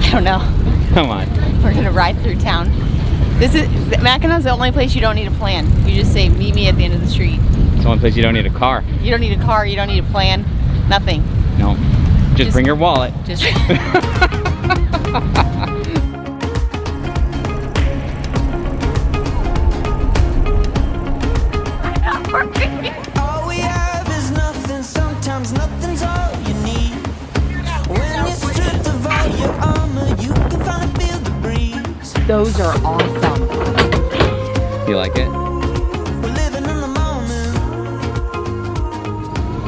I don't know. Come on. We're gonna ride through town. Mackinac's the only place you don't need a plan. You just say, meet me at the end of the street. It's the only place you don't need a car. You don't need a car, you don't need a plan, nothing. No. Just bring your wallet. Just All we have is nothing, sometimes nothing's all you need. When you're stripped of all your armor, you can finally feel the breeze. Those are awesome. You like it? We're living in the moment.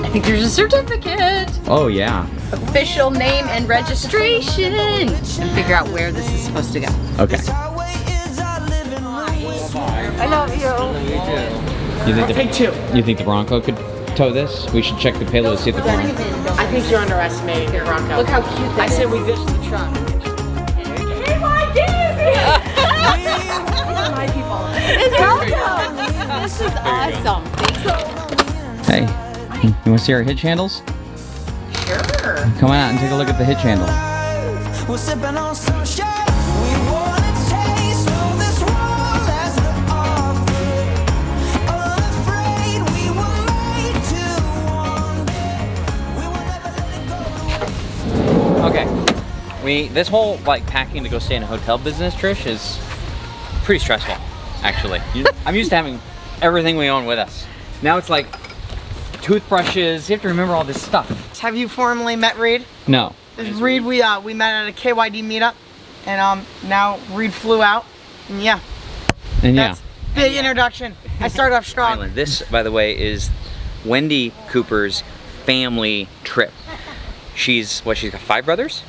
I think there's a certificate. Oh yeah. Official name and registration. And figure out where this is supposed to go. Okay. This highway is our living way. I love you. You think the Bronco could tow this? We should check the payload, see if the Bronco. I think you're underestimating the Bronco. Look how cute that I said we ditched the trunk. This is awesome. Hey, you want to see our hitch handles? Sure. Come on out and take a look at the hitch handle. We're sipping on sunshine. We wanna taste all this world as the offer. Unafraid we were made to one day. We will never let it go. Okay. This whole like packing to go stay in a hotel business, Trish, is pretty stressful, actually. I'm used to having everything we own with us. Now it's like toothbrushes. You have to remember all this stuff. Have you formally met Reed? No. This is Reed. We met at a KYD meetup, and now Reed flew out. And yeah. And yeah. That's big introduction. I started off strong. Island. This, by the way, is Wendy Cooper's family trip. She's got 5 brothers?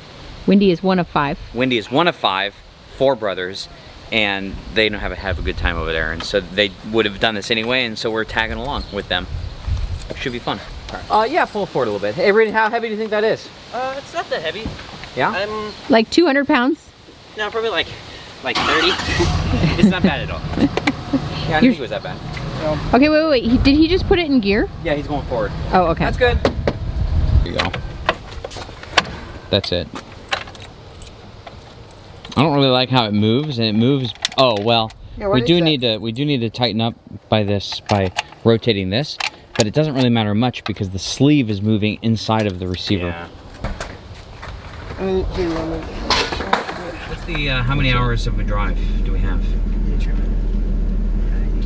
Wendy is one of 5. Wendy is one of 5, 4 brothers, and they don't have a good time over there, and so they would have done this anyway, and so we're tagging along with them. Should be fun. Yeah, pull forward a little bit. Hey, Reed, how heavy do you think that is? It's not that heavy. Yeah? Like 200 pounds? No, probably like 30. It's not bad at all. Yeah, I didn't think it was that bad. Okay, wait. Did he just put it in gear? Yeah, he's going forward. Oh, okay. That's good. There you go. That's it. I don't really like how it moves, and it moves. Oh well, Yeah, we do need to tighten up by rotating this, but it doesn't really matter much because the sleeve is moving inside of the receiver. Yeah. What's the how many hours of a drive do we have?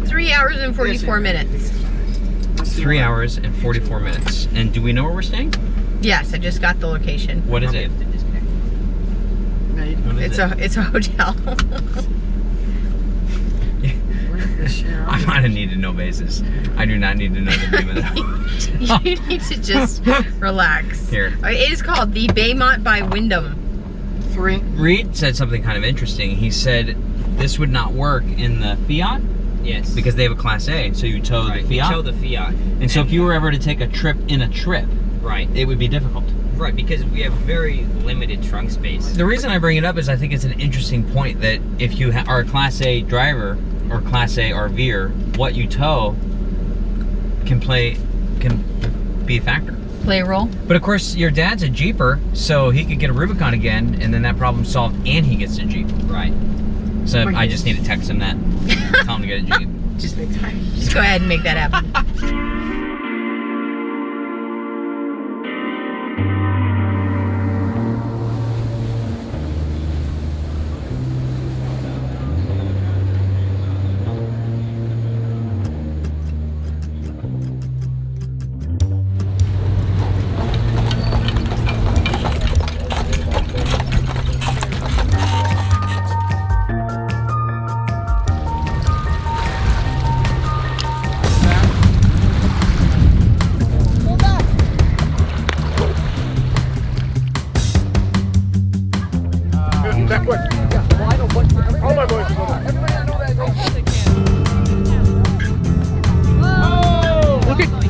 3 hours and 44 minutes. 3 hours and 44 minutes. And do we know where we're staying? Yes, I just got the location. What is it? It's a hotel. I'm on a need to know basis. I do not need to know the name of that. You need to just relax. Here. It is called the Baymont by Wyndham. 3. Reed said something kind of interesting. He said this would not work in the Fiat Yes. because they have a Class A, so you tow the Fiat. Tow the Fiat. And so if you were ever to take a trip in a trip, Right. it would be difficult. Right, because we have very limited trunk space. The reason I bring it up is I think it's an interesting point that if you are a Class A driver or Class A RVer, what you tow can be a factor. Play a role. But of course, your dad's a Jeeper, so he could get a Rubicon again, and then that problem's solved, and he gets a Jeep. Right. So I just need to text him that. Tell him to get a Jeep. Just go ahead and make that happen.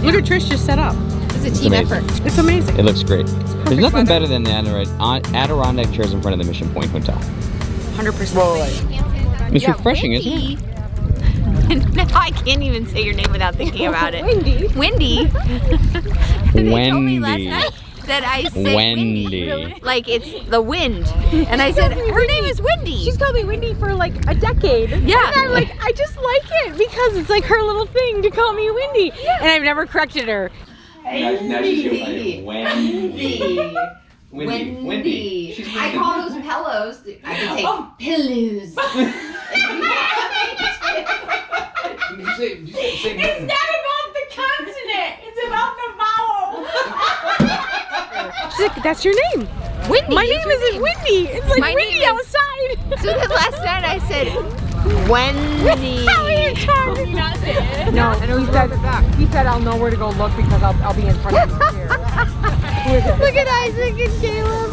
Look at Trish just set up. It's a team effort. It's amazing. It looks great. There's nothing better than the Adirondack chairs in front of the Mission Point Hotel. 100%. It's refreshing, isn't it? Now I can't even say your name without thinking about it. Wendy. Wendy. They told me last Wendy. night. that I said Wendy. like it's the wind. And I said, her name is Wendy. She's called me Wendy for like a decade. Yeah. And I'm like, I just like it because it's like her little thing to call me Wendy. And I've never corrected her. Now she's going Wendy. Wendy. I call those pillows. I can say pillows. It's not about the consonant. It's about the vowel. She's like, that's your name. Wendy. My name isn't Wendy. It's like My windy name is- outside. So then last night I said Wendy. How are you talking? No, and he said I'll know where to go look because I'll be in front of you here. Look at Isaac and Caleb.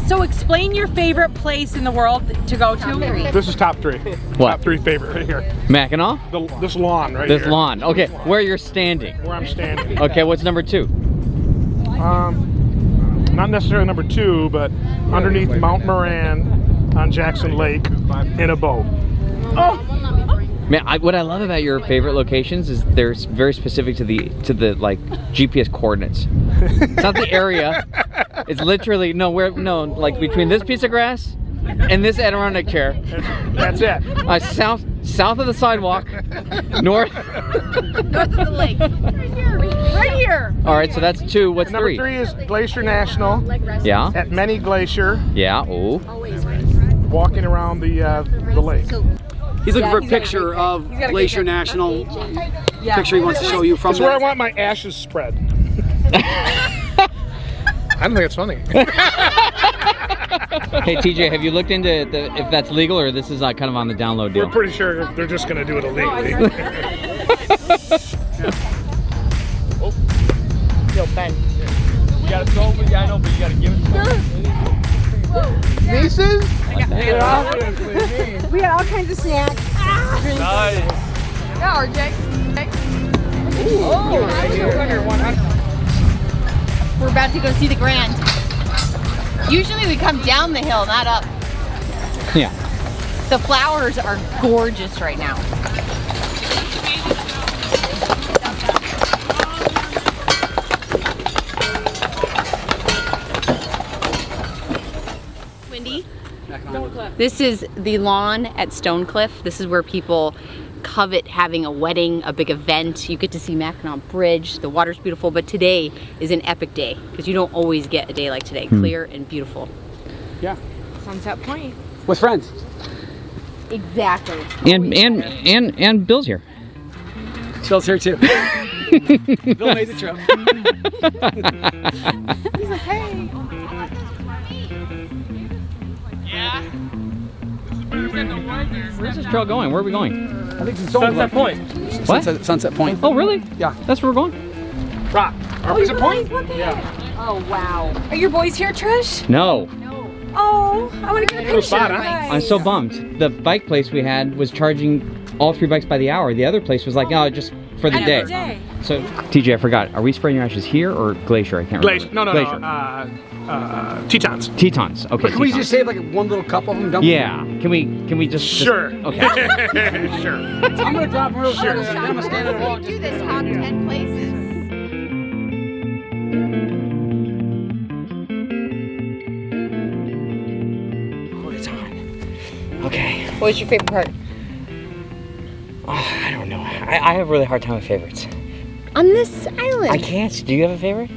So explain your favorite place in the world to go to. This is top 3. What? Top 3 favorite right here. Mackinac? This lawn right This here. lawn. Okay, where you're standing. Where I'm standing. Okay, what's number 2? Not necessarily number 2, but underneath Mount Moran on Jackson Lake in a boat. Man, what I love about your favorite locations is they're very specific to the like GPS coordinates. It's not the area. It's literally like between this piece of grass and this Adirondack chair. That's it. South of the sidewalk, north. North of the lake. Right here. All right, so that's 2. What's Number 3? 3 is Glacier National Yeah. at Many Glacier, Yeah. Oh. walking around the lake. He's looking for a picture of Glacier National. Picture he wants to show you from That's where I there. want my ashes spread. I don't think it's funny. Hey TJ, have you looked into if that's legal or this is kind of on the download deal? We're pretty sure they're just going to do it illegally. Yo, Ben. You gotta throw it, I know, but you gotta give it to me. Nieces? We got all kinds of snacks. Nice. Yeah, RJ. We're about to go see the Grand. Usually we come down the hill, not up. Yeah. The flowers are gorgeous right now. Wendy, this is the lawn at Stonecliff. This is where people covet having a wedding, a big event. You get to see Mackinac Bridge. The water's beautiful, but today is an epic day because you don't always get a day like today. Clear and beautiful. Yeah. Sunset Point. With friends. Exactly. And Bill's here. Bill's here too. Bill made the trip. He's like, hey. Where's this trail going? Where are we going? I think it's Sunset Point. What? Sunset Point. Oh, really? Yeah. That's where we're going? Rock. Is it point? Oh, wow. Are your boys here, Trish? No. Oh, I want to get a picture. spot, huh? I'm so bummed. The bike place we had was charging all 3 bikes by the hour. The other place was like, no, just for the day. So, TJ, I forgot. Are we spraying your ashes here or Glacier? I can't remember. Glacier. Glacier. Tetons. Tetons. Okay. But can we Tetons. just save like one little cup of them? Dump Yeah. Can we just? Sure. Okay. Sure. I'm gonna drop them real quick. I'm gonna stand at the wall. Do the top 10 places. It's on. Okay. What's your favorite part? Oh, I don't know. I have a really hard time with favorites. On this island? I can't. Do you have a favorite?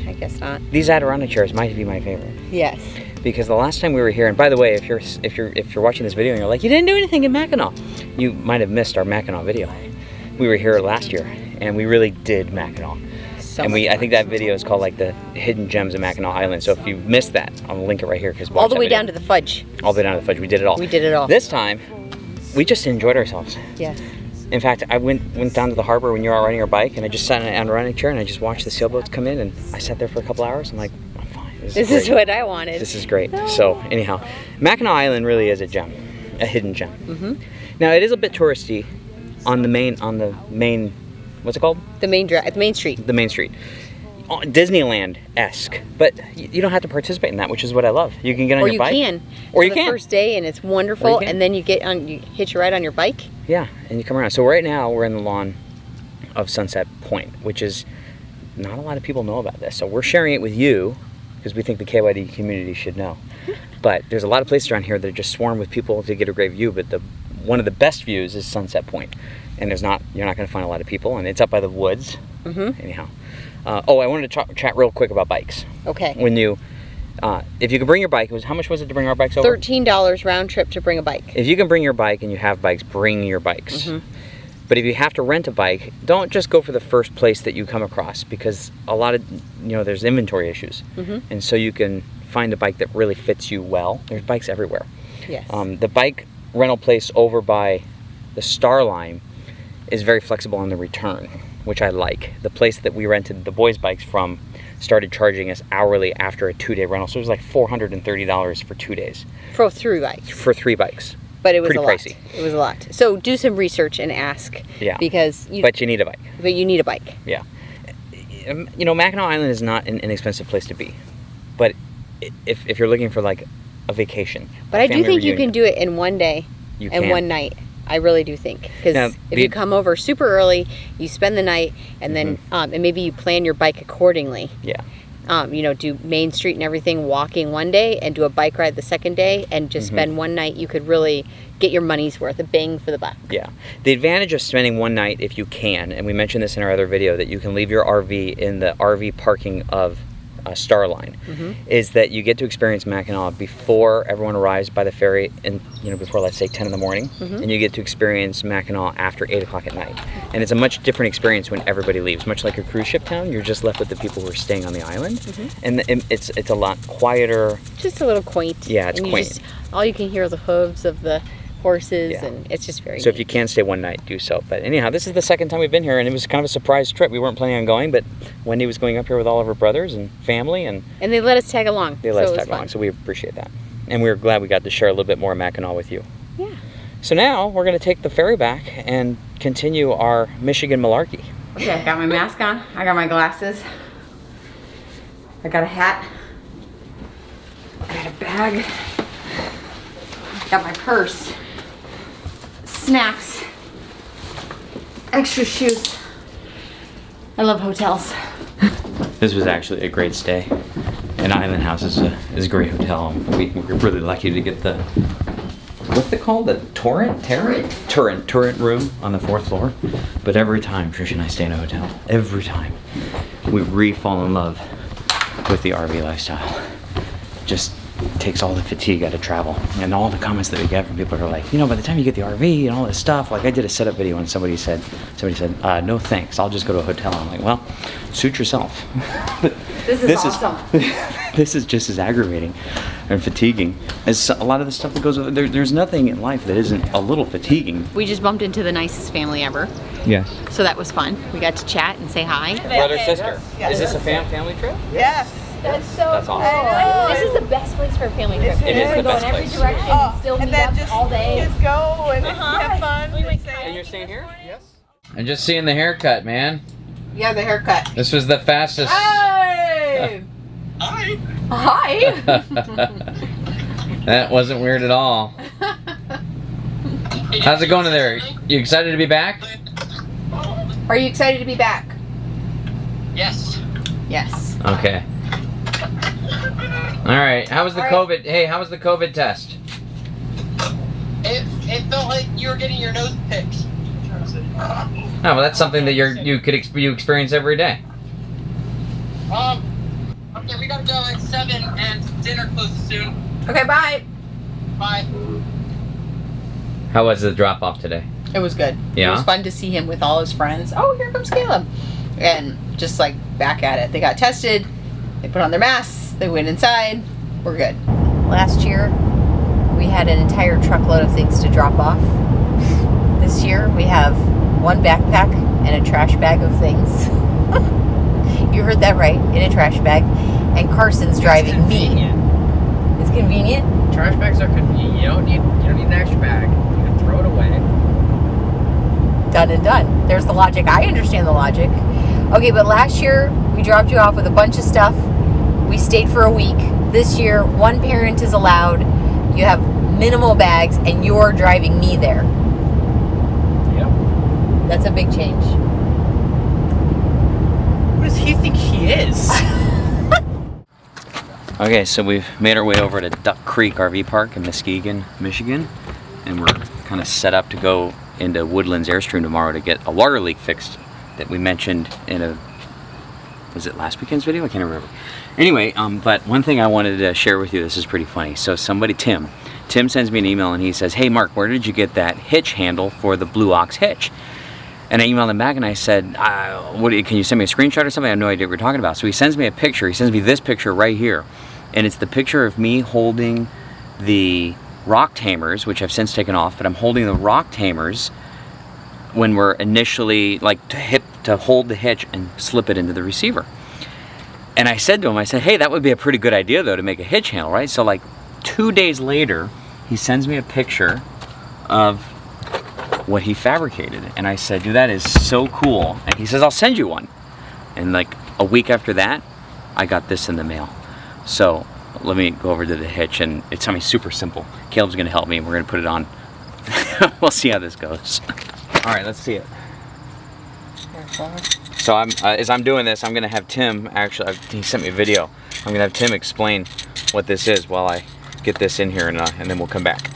I guess not. These Adirondack chairs might be my favorite. Yes. Because the last time we were here, and by the way, if you're watching this video and you're like, you didn't do anything in Mackinac, you might have missed our Mackinac video. We were here last year, and we really did Mackinac. I think that video is called like the Hidden Gems of Mackinac Island. So if you missed that, I'll link it right here because All the way down to the fudge. all the way down to the fudge. We did it all. We did it all. This time, we just enjoyed ourselves. Yes. In fact, I went down to the harbor when you were out riding your bike, and I just sat in an Adirondack chair and I just watched the sailboats come in, and I sat there for a couple hours. I'm like, I'm fine. This is what I wanted. This is great. So anyhow, Mackinac Island really is a gem, a hidden gem. Mm-hmm. Now it is a bit touristy on the main, what's it called? The main street. The main street. Disneyland-esque, but you don't have to participate in that, which is what I love. You can get on your bike. Or you the can. First day, and it's wonderful, and then you hitch a ride on your bike. Yeah, and you come around. So right now we're in the lawn of Sunset Point, which is not a lot of people know about this. So we're sharing it with you because we think the KYD community should know. But there's a lot of places around here that are just swarmed with people to get a great view, but one of the best views is Sunset Point. And you're not going to find a lot of people, and it's up by the woods. Anyhow. Oh, I wanted to chat real quick about bikes. Okay. When you, if you can bring your bike, how much was it to bring our bikes over? $13 round trip to bring a bike. If you can bring your bike and you have bikes, bring your bikes. But if you have to rent a bike, don't just go for the first place that you come across, because a lot of, there's inventory issues. And so you can find a bike that really fits you well. There's bikes everywhere. Yes. The bike rental place over by the Starline is very flexible on the return, which I like. The place that we rented the boys' bikes from started charging us hourly after a 2-day rental. So it was like $430 for 2 days. For 3 bikes. For 3 bikes. But it was pretty a lot. pricey. It was a lot. So do some research and ask. Yeah. Because but you need a bike. But you need a bike. Yeah. Mackinac Island is not an inexpensive place to be. But if you're looking for like a vacation. But I do think you can do it in one day and one night. I really do think, because if you come over super early, you spend the night, and then and maybe you plan your bike accordingly. Yeah. Do Main Street and everything walking one day, and do a bike ride the second day, and just spend one night. You could really get your money's worth, a bang for the buck. Yeah. The advantage of spending one night, if you can, and we mentioned this in our other video, that you can leave your RV in the RV parking of Starline, is that you get to experience Mackinac before everyone arrives by the ferry, and before, let's say, 10 in the morning, and you get to experience Mackinac after 8 o'clock at night. And it's a much different experience when everybody leaves. Much like a cruise ship town, you're just left with the people who are staying on the island, and it's a lot quieter. Just a little quaint. Yeah, it's quaint. All you can hear are the hooves of the horses, and it's just very So if you can stay one night, do so. But anyhow, this is the second time we've been here, and it was kind of a surprise trip. We weren't planning on going, but Wendy was going up here with all of her brothers and family, and they let us tag along. They let us tag along, so we appreciate that. And we were glad we got to share a little bit more of Mackinac with you. Yeah. So now we're going to take the ferry back and continue our Michigan malarkey. Okay, I got my mask on. I got my glasses. I got a hat. I got a bag. I got my purse. Snacks. Extra shoes. I love hotels. This was actually a great stay. And Island House is a great hotel. We're really lucky to get the, what's it called? The turret room on the 4th floor. But every time Trish and I stay in a hotel, every time we re-fall in love with the RV lifestyle. Just takes all the fatigue out of travel. And all the comments that we get from people are like, by the time you get the RV and all this stuff, like I did a setup video and somebody said, no thanks, I'll just go to a hotel. I'm like, well, suit yourself. This is awesome. This is just as aggravating and fatiguing as a lot of the stuff that goes on. There's nothing in life that isn't a little fatiguing. We just bumped into the nicest family ever. Yes. So that was fun. We got to chat and say hi. Brother, sister. Yes. Is this a family trip? Yes. That's awesome. This is the best place for a family trip. It is the best go in every place. direction and still meet up just all day. Just go and have fun. And you're staying here? Yes. I'm just seeing the haircut, man. Yeah, the haircut. This was the fastest. Hey! Hi. Hi! That wasn't weird at all. How's it going in there? You excited to be back? Are you excited to be back? Yes. Yes. Okay. All right. How was the COVID? Hey, how was the COVID test? It felt like you were getting your nose picked. Oh, well, that's something that you experience every day. Okay, we gotta go at 7 and dinner closes soon. Okay, bye. Bye. How was the drop off today? It was good. Yeah? It was fun to see him with all his friends. Oh, here comes Caleb. And just like back at it. They got tested, they put on their masks, they went inside, we're good. Last year, we had an entire truckload of things to drop off. This year, we have one backpack and a trash bag of things. You heard that right, in a trash bag. And Carson's driving me. It's convenient? Trash bags are convenient. You don't need an extra bag. You can throw it away. Done and done. There's the logic. I understand the logic. Okay, but last year we dropped you off with a bunch of stuff. We stayed for a week. This year, one parent is allowed. You have minimal bags, and you're driving me there. Yep. That's a big change. does he think he is? Okay, so we've made our way over to Duck Creek RV Park in Muskegon, Michigan, and we're kind of set up to go into Woodlands Airstream tomorrow to get a water leak fixed that we mentioned in a, was it last weekend's video? I can't remember. Anyway, but one thing I wanted to share with you, this is pretty funny. So somebody, Tim sends me an email and he says, hey Mark, where did you get that hitch handle for the Blue Ox hitch? And I emailed him back and I said, can you send me a screenshot or something? I have no idea what we're talking about. So he sends me a picture. He sends me this picture right here. And it's the picture of me holding the rock tamers, which I've since taken off, but I'm holding the rock tamers when we're initially like to hold the hitch and slip it into the receiver. And I said to him, I said, hey, that would be a pretty good idea though to make a hitch handle, right? So like 2 days later, he sends me a picture of what he fabricated. And I said, dude, that is so cool. And he says, I'll send you one. And like a week after that, I got this in the mail. So let me go over to the hitch, and it's something super simple. Caleb's gonna help me and we're gonna put it on. We'll see how this goes. All right, let's see it. So as I'm doing this, I'm gonna have Tim, actually, he sent me a video. I'm gonna have Tim explain what this is while I get this in here, and then we'll come back.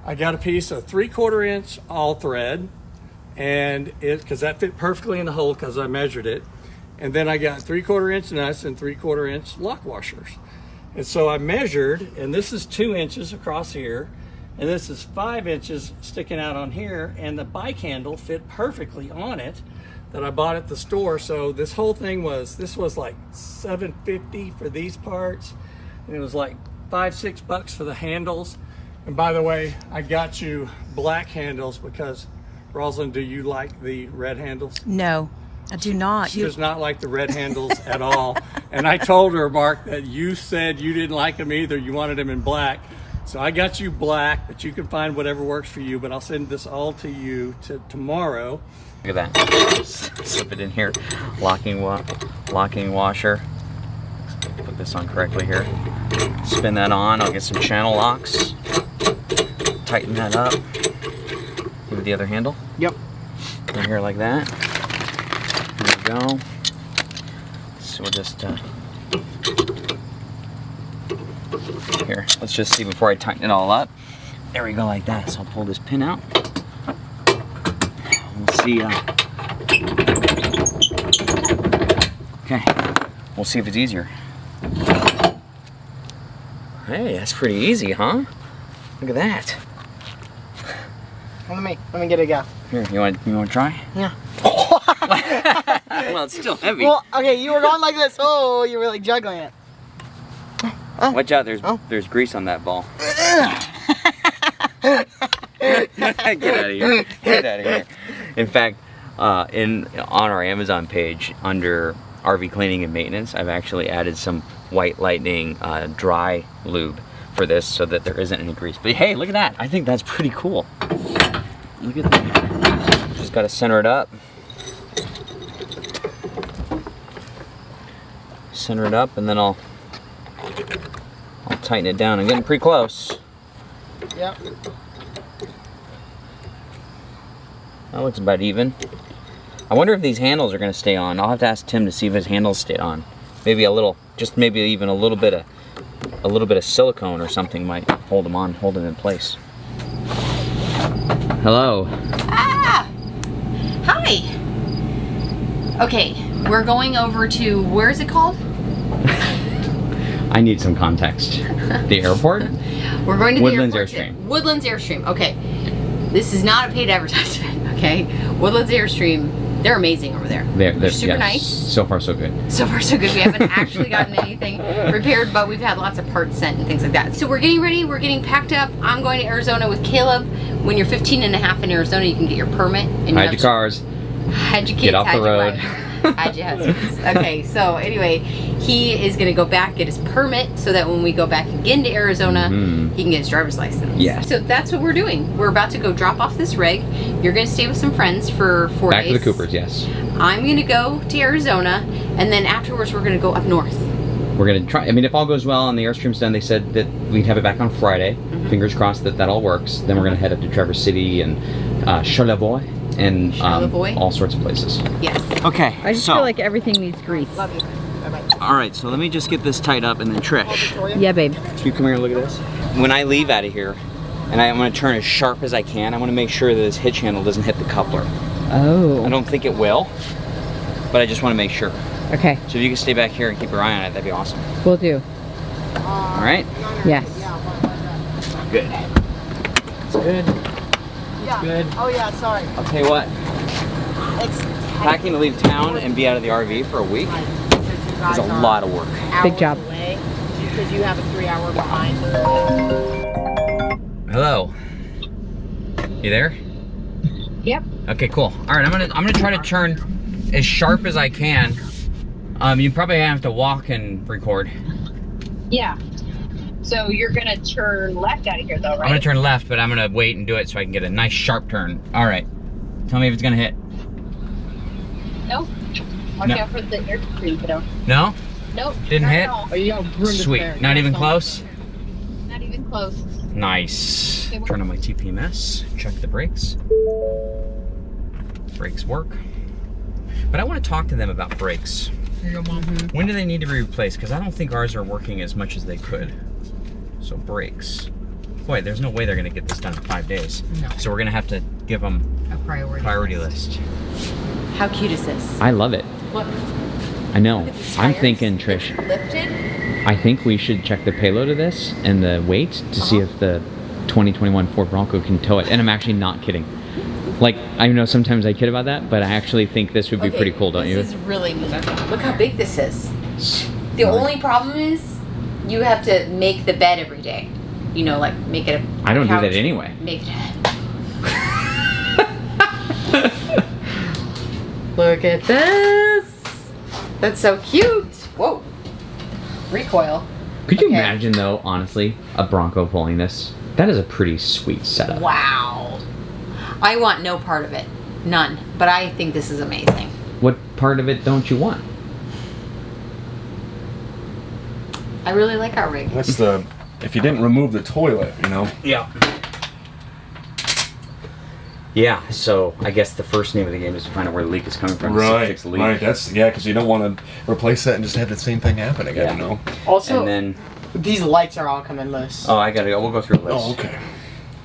I got a piece of 3/4 inch all thread, and because that fit perfectly in the hole because I measured it. And then I got 3/4 inch nuts and 3/4 inch lock washers. And so I measured, and this is 2 inches across here, and this is 5 inches sticking out on here, and the bike handle fit perfectly on it that I bought at the store. So this whole thing was like $7.50 for these parts, and it was like $5-6 for the handles. And by the way, I got you black handles because, Rosalind, do you like the red handles? No, I do not. She does not like the red handles at all. And I told her, Mark, that you said you didn't like them either. You wanted them in black. So I got you black, but you can find whatever works for you. But I'll send this all to you tomorrow. Look at that. Slip it in here. Locking washer. Put this on correctly here. Spin that on. I'll get some channel locks. Tighten that up. Give it the other handle. Yep. Right here like that. There we go. So we'll just here. Let's just see before I tighten it all up. There we go, like that. So I'll pull this pin out. We'll see. Okay. We'll see if it's easier. Hey, that's pretty easy, huh? Look at that. Let me get a go. Here, you want to try? Yeah. Well, it's still heavy. Well, okay, you were going like this. Oh, you were like juggling it. Watch out, there's grease on that ball. Get out of here. Get out of here. In fact, on our Amazon page, under RV cleaning and maintenance, I've actually added some White Lightning dry lube for this so that there isn't any grease. But hey, look at that. I think that's pretty cool. Look at that. Just got to center it up. Center it up, and then I'll tighten it down. I'm getting pretty close. Yep. That looks about even. I wonder if these handles are going to stay on. I'll have to ask Tim to see if his handles stay on. Maybe a little, just maybe even a little bit of silicone or something might hold them on, hold them in place. Hello. Ah! Hi. Okay, we're going over to, where is it called? I need some context. The airport? We're going to Woodlands the airport. Airstream. Woodlands Airstream. Okay. This is not a paid advertisement, okay? Woodlands Airstream, they're amazing over there. They're super nice. So far, so good. So far, so good. We haven't actually gotten anything repaired, but we've had lots of parts sent and things like that. So we're getting ready. We're getting packed up. I'm going to Arizona with Caleb. When you're 15 and a half in Arizona, you can get your permit. And Hide your cars. Hide your kids. Get off the road. Hide your husbands. Okay, so anyway, he is going to go back, get his permit, so that when we go back again to Arizona, he can get his driver's license. Yeah. So that's what we're doing. We're about to go drop off this rig. You're going to stay with some friends for 4 days. Back to the Coopers, yes. I'm going to go to Arizona, and then afterwards we're going to go up north. We're going to try, I mean, if all goes well and the Airstream's done, they said that we'd have it back on Friday. Fingers crossed that that all works. Then we're going to head up to Traverse City and Charlevoix. and Boy? all sorts of places. Yes. Okay, I just feel like everything needs grease. Love you. Bye-bye. all right, so let me just get this tied up, and then Trish, Yeah, babe. can you come here and look at this? When I leave out of here, and I'm gonna turn as sharp as I can, I wanna make sure that this hitch handle doesn't hit the coupler. Oh. I don't think it will, but I just wanna make sure. Okay, So if you can stay back here and keep your eye on it, that'd be awesome. we'll do. All right? Yes. Good. It's good. Yeah. Good. Oh yeah, sorry. I'll tell you what, It's packing to leave town and be out of the RV for a week is a lot of work. Big job. away because you have a 3-hour behind. Hello. You there? Yep. Okay, cool. All right, I'm gonna try to turn as sharp as I can. You probably have to walk and record. Yeah. So you're gonna turn left out of here though, right? I'm gonna turn left, but I'm gonna wait and do it so I can get a nice sharp turn. All right. Tell me if it's gonna hit. No. Watch out for the Airstream, kiddo. No? Nope. Didn't not hit? at all. Sweet. Not even close? Not even close. Nice. Turn on my TPMS. Check the brakes. Brakes work. But I want to talk to them about brakes. Here you go, Mom. When do they need to be replaced? Because I don't think ours are working as much as they could. So brakes. Boy, there's no way they're going to get this done in 5 days. No. So we're going to have to give them A priority list. How cute is this? I love it. Look. I know. Look at these I'm tires. thinking, Trish, It's lifted. I think we should check the payload of this and the weight to see if the 2021 Ford Bronco can tow it. And I'm actually not kidding. Like, I know sometimes I kid about that, but I actually think this would be pretty cool, don't you? This is really neat. Look how big this is. The only problem is you have to make the bed every day. You know, like make it a I don't do couch. that anyway. Make it. Look at this. That's so cute. Whoa. Recoil. Could you Okay. imagine, though, honestly, a Bronco pulling this? That is a pretty sweet setup. Wow. I want no part of it. None. But I think this is amazing. What part of it don't you want? I really like our rig. That's the, if you didn't remove the toilet, you know? Yeah. Yeah, so I guess the first name of the game is to find out where the leak is coming from. Right, Fix the leak. right. That's, yeah, because you don't want to replace that and just have the same thing happen again, you know? Also, And then, these lights are all coming loose. oh, I gotta go. We'll go through a list. Oh, okay.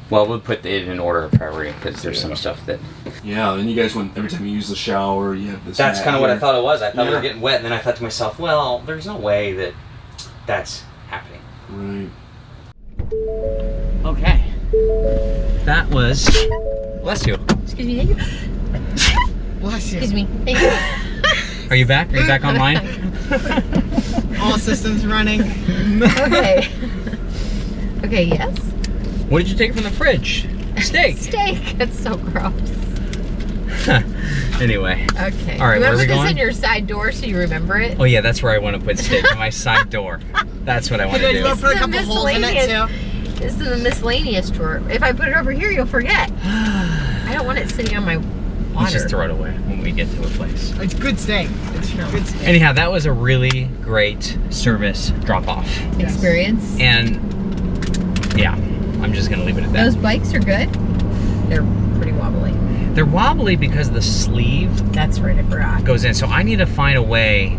Well, we'll put it in order of priority because there's some stuff that. Yeah, then you guys, when every time you use the shower, you have this. That's mat kind of what I here. thought it was. I thought we Yeah. were getting wet, and then I thought to myself, well, there's no way that that's happening. Right. Okay. That was. Bless you. Excuse me. Thank you. Bless you. Excuse me. Thank you. Are you back? Are you back online? All systems running. Okay. Okay, yes. What did you take from the fridge? Steak. Steak. That's so gross. Anyway. Okay. All right, where are Remember we this going? in your side door so you remember it? Oh yeah, that's where I want to put steak, on my side door. That's what I want to You do. want to put a couple holes in it too? This is the miscellaneous drawer. If I put it over here, you'll forget. I don't want it sitting on my water. Let's just throw it away when we get to a place. It's good steak. It's good steak. Anyhow, that was a really great service drop-off. Experience. And yeah, I'm just gonna leave it at that. Those bikes are good. They're pretty wobbly. They're wobbly because the sleeve That's right, I forgot. goes in. So I need to find a way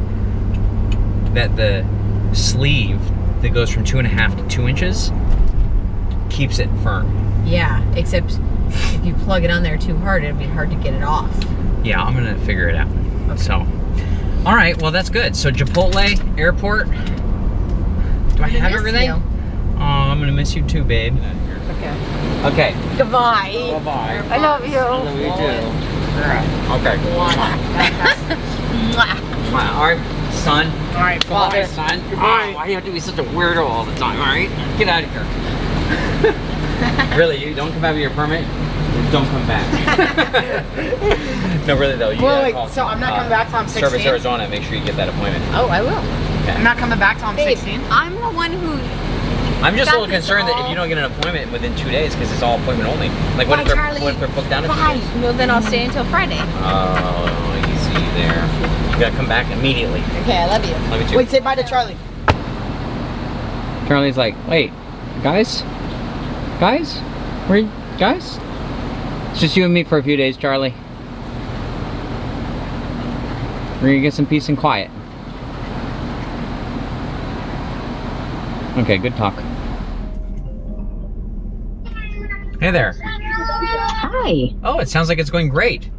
that the sleeve that goes from 2.5 to 2 inches keeps it firm. Yeah, except if you plug it on there too hard, it'd be hard to get it off. Yeah, I'm gonna figure it out. Okay. So, all right, well that's good. So Chipotle Airport. Do I have everything? You. Oh, I'm gonna miss you too, babe. Okay. Okay. Goodbye. Bye-bye. I love you. I love you too. Okay. All right, son. All right, Goodbye, son. Goodbye. Why do you have to be such a weirdo all the time? All right, get out of here. Really, you don't come back with your permit. Don't come back. No, really though. You gotta Wait, call, so I'm not coming back till I'm 16? Service Arizona. Make sure you get that appointment. Oh, I will. Okay. I'm not coming back till I'm Babe, 16? I'm the one who... I'm just a got little this concerned that all- if you don't get an appointment within 2 days, because it's all appointment only. Like what Bye, if they're Charlie. booked down to 2 Bye. days? Well, then I'll stay until Friday. Oh, easy there. You gotta come back immediately. Okay, I love you. Love you too. Wait, say bye to Charlie. Charlie's like, wait, guys? Guys? Guys? It's just you and me for a few days, Charlie. We're gonna get some peace and quiet. Okay, good talk. Hey there. Hi. Oh, it sounds like it's going great.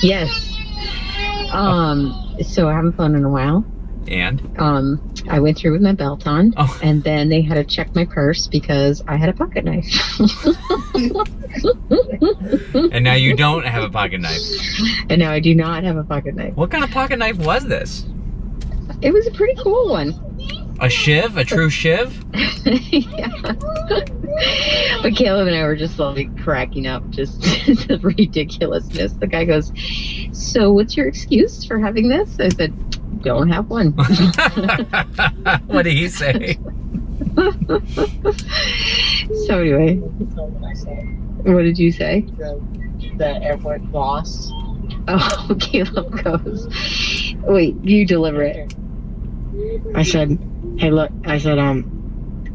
Yes. So I haven't flown in a while. And? I went through with my belt on, and then they had to check my purse because I had a pocket knife. And now you don't have a pocket knife. And now I do not have a pocket knife. What kind of pocket knife was this? It was a pretty cool one. A shiv? A true shiv? Yeah. But Caleb and I were just like cracking up, just the ridiculousness. The guy goes, "So what's your excuse for having this?" I said, "Don't have one." What did he say? So anyway, what did you say? The airport lost. Oh, Caleb goes, "Wait, you deliver it." I said, "Hey, look," I said,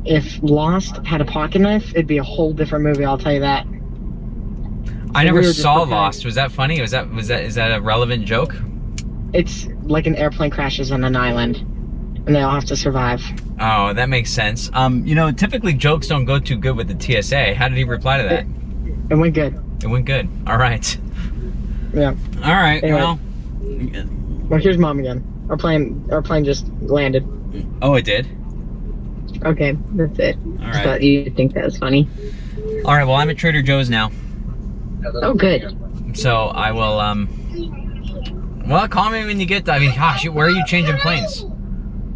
if Lost had a pocket knife, it'd be a whole different movie, I'll tell you that. I never saw Lost. Was that funny? Is that a relevant joke? It's like an airplane crashes on an island, and they all have to survive. Oh, that makes sense. You know, typically jokes don't go too good with the TSA. How did he reply to that? It went good. It went good. All right. Yeah. All right. Anyway. Well, Well, here's Mom again. Our plane just landed. oh, it did? Okay, that's it. All Just right. thought you'd think that was funny. All right. Well, I'm at Trader Joe's now. Oh, good. So I will, well, call me when you get, I mean, gosh, where are you changing planes?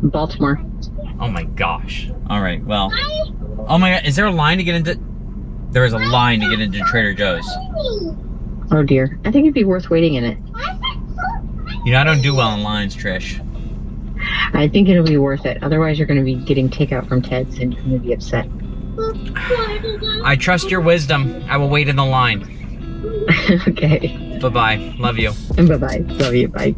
Baltimore. Oh my gosh. All right, well, oh my God, is there a line to get into, there is a line to get into Trader Joe's. Oh dear. I think it'd be worth waiting in it. You know, I don't do well in lines, Trish. I think it'll be worth it. Otherwise, you're going to be getting takeout from Ted's and you're going to be upset. I trust your wisdom. I will wait in the line. Okay. Bye-bye. Love you. And bye-bye. Love you. Bye.